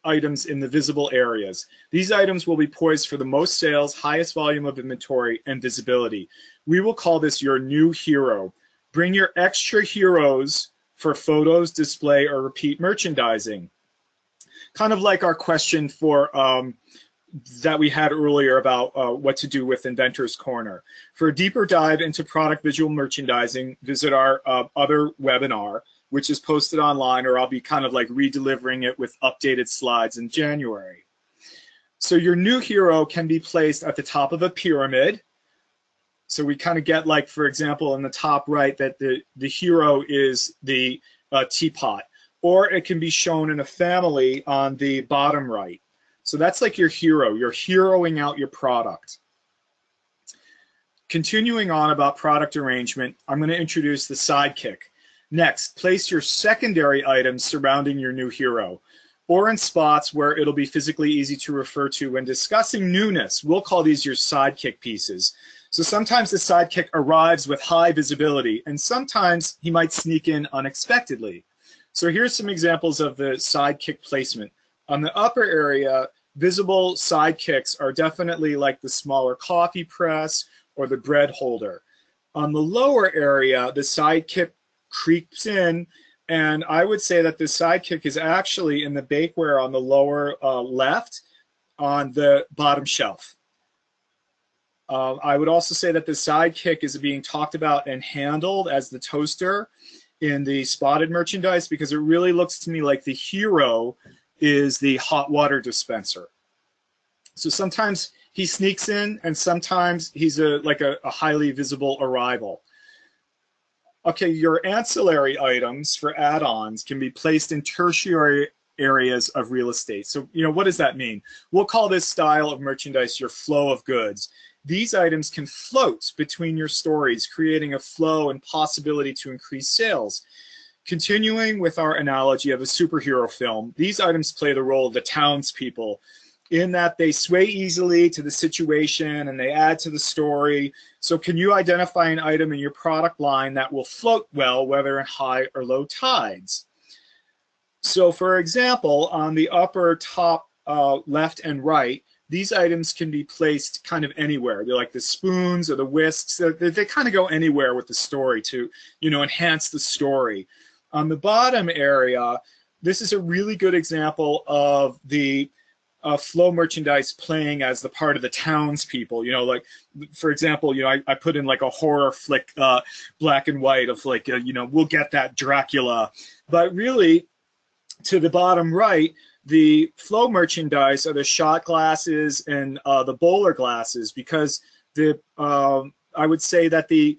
items in the visible areas. These items will be poised for the most sales, highest volume of inventory, and visibility. We will call this your new hero. Bring your extra heroes for photos, display, or repeat merchandising. Kind of like our question for that we had earlier about what to do with Inventor's Corner. For a deeper dive into product visual merchandising, visit our other webinar, which is posted online, or I'll be kind of like redelivering it with updated slides in January. So your new hero can be placed at the top of a pyramid. So we kind of get, like, for example, in the top right, that the hero is the teapot. Or it can be shown in a family on the bottom right. So that's like your hero. You're heroing out your product. Continuing on about product arrangement, I'm going to introduce the Sidekick. Next, place your secondary items surrounding your new hero, or in spots where it'll be physically easy to refer to when discussing newness. We'll call these your Sidekick pieces. So sometimes the Sidekick arrives with high visibility, and sometimes he might sneak in unexpectedly. So here's some examples of the Sidekick placement. On the upper area, visible sidekicks are definitely like the smaller coffee press or the bread holder. On the lower area, the Sidekick creeps in, and I would say that the Sidekick is actually in the bakeware on the lower left on the bottom shelf. I would also say that the Sidekick is being talked about and handled as the toaster in the spotted merchandise, because it really looks to me like the hero is the hot water dispenser. So sometimes he sneaks in, and sometimes he's like a highly visible arrival. Okay, your ancillary items for add-ons can be placed in tertiary areas of real estate. So, what does that mean? We'll call this style of merchandise your flow of goods. These items can float between your stories, creating a flow and possibility to increase sales. Continuing with our analogy of a superhero film, these items play the role of the townspeople, in that they sway easily to the situation and they add to the story. So can you identify an item in your product line that will float well, whether in high or low tides? So for example, on the upper top left and right, these items can be placed kind of anywhere. They're like the spoons or the whisks. They kind of go anywhere with the story to, enhance the story. On the bottom area, this is a really good example of the flow merchandise playing as the part of the townspeople. Like, for example, I put in like a horror flick, black and white of like, we'll get that Dracula. But really, to the bottom right, the flow merchandise are the shot glasses and the bowler glasses, because I would say that the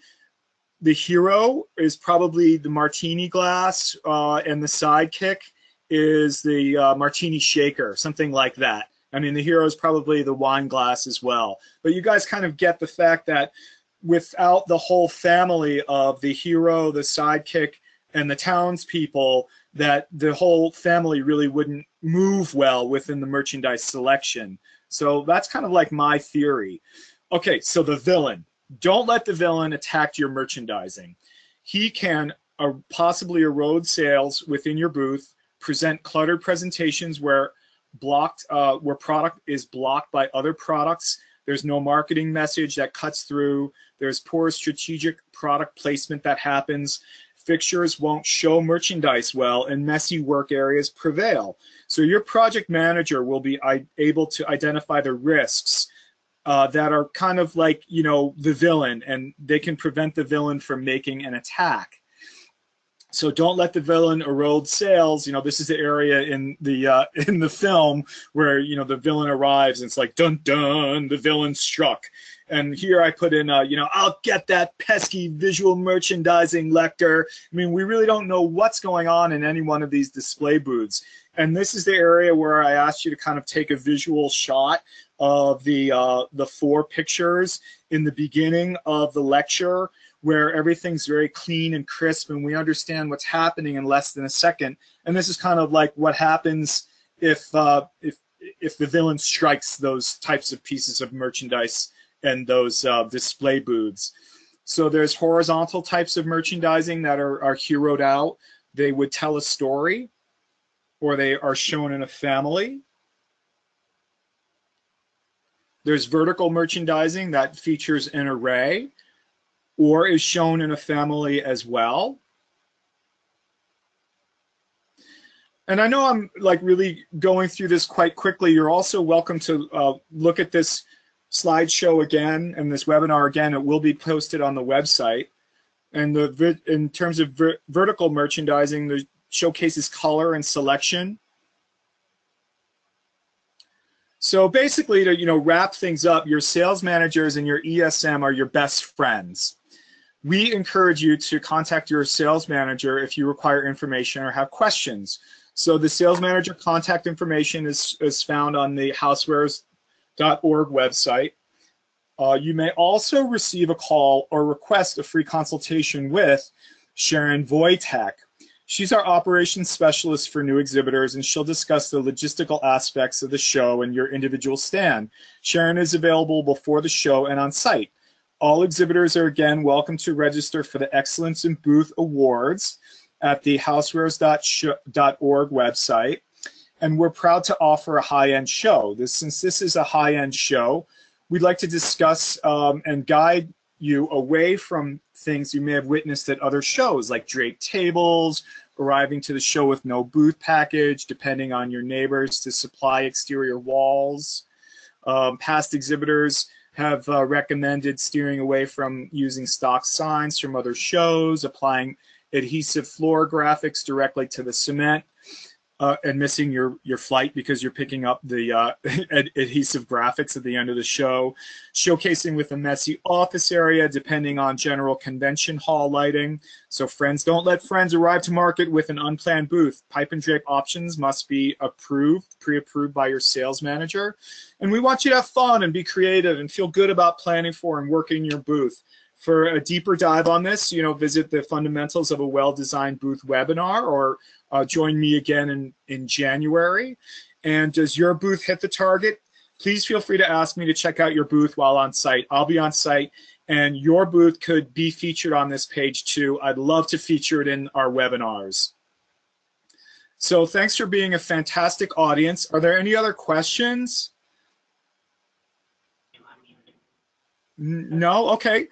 the hero is probably the martini glass, and the sidekick is the martini shaker, something like that. I mean, the hero is probably the wine glass as well. But you guys kind of get the fact that without the whole family of the hero, the sidekick, and the townspeople, that the whole family really wouldn't move well within the merchandise selection. So that's kind of like my theory. Okay, so the villain. Don't let the villain attack your merchandising. He can possibly erode sales within your booth, present cluttered presentations where product is blocked by other products. There's no marketing message that cuts through. There's poor strategic product placement that happens. Fixtures won't show merchandise well, and messy work areas prevail. So your project manager will be able to identify the risks that are kind of like, you know, the villain, and they can prevent the villain from making an attack. So don't let the villain erode sales. You know, this is the area in the film where, you know, the villain arrives and it's like, dun dun, the villain struck. And here I put in, you know, I'll get that pesky visual merchandising lector. I mean, we really don't know what's going on in any one of these display booths. And this is the area where I asked you to kind of take a visual shot of the 4 pictures in the beginning of the lecture, where everything's very clean and crisp and we understand what's happening in less than a second. And this is kind of like what happens if the villain strikes those types of pieces of merchandise and those display booths. So there's horizontal types of merchandising that are heroed out. They would tell a story, or they are shown in a family. There's vertical merchandising that features an array, or is shown in a family as well. And I know I'm like really going through this quite quickly. You're also welcome to look at this slideshow again and this webinar again. It will be posted on the website. And in terms of vertical merchandising, the showcases color and selection. So basically, to, you know, wrap things up, your sales managers and your ESM are your best friends. We encourage you to contact your sales manager if you require information or have questions. So the sales manager contact information is found on the Housewares.org website. You may also receive a call or request a free consultation with Sharon Wojtek. She's our operations specialist for new exhibitors, and she'll discuss the logistical aspects of the show and your individual stand. Sharon is available before the show and on site. All exhibitors are again welcome to register for the Excellence in Booth Awards at the Housewares.org website. And we're proud to offer a high-end show. Since this is a high-end show, we'd like to discuss and guide you away from things you may have witnessed at other shows, like draped tables, arriving to the show with no booth package, depending on your neighbors to supply exterior walls. Past exhibitors have recommended steering away from using stock signs from other shows, applying adhesive floor graphics directly to the cement, and missing your flight because you're picking up the adhesive graphics at the end of the show, showcasing with a messy office area depending on general convention hall lighting. So friends, don't let friends arrive to market with an unplanned booth. Pipe and drape options must be pre-approved by your sales manager. And we want you to have fun and be creative and feel good about planning for and working your booth. For a deeper dive on this, you know, visit the Fundamentals of a Well-Designed Booth webinar, or join me again in January. And does your booth hit the target? Please feel free to ask me to check out your booth while on site. I'll be on site, and your booth could be featured on this page too. I'd love to feature it in our webinars. So thanks for being a fantastic audience. Are there any other questions? No? Okay.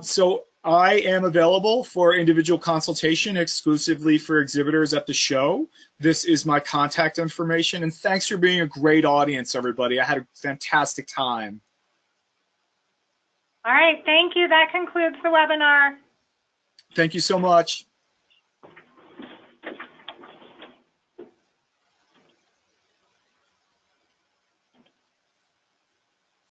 So I am available for individual consultation exclusively for exhibitors at the show. This is my contact information, and thanks for being a great audience, everybody. I had a fantastic time. All right, thank you. That concludes the webinar. Thank you so much.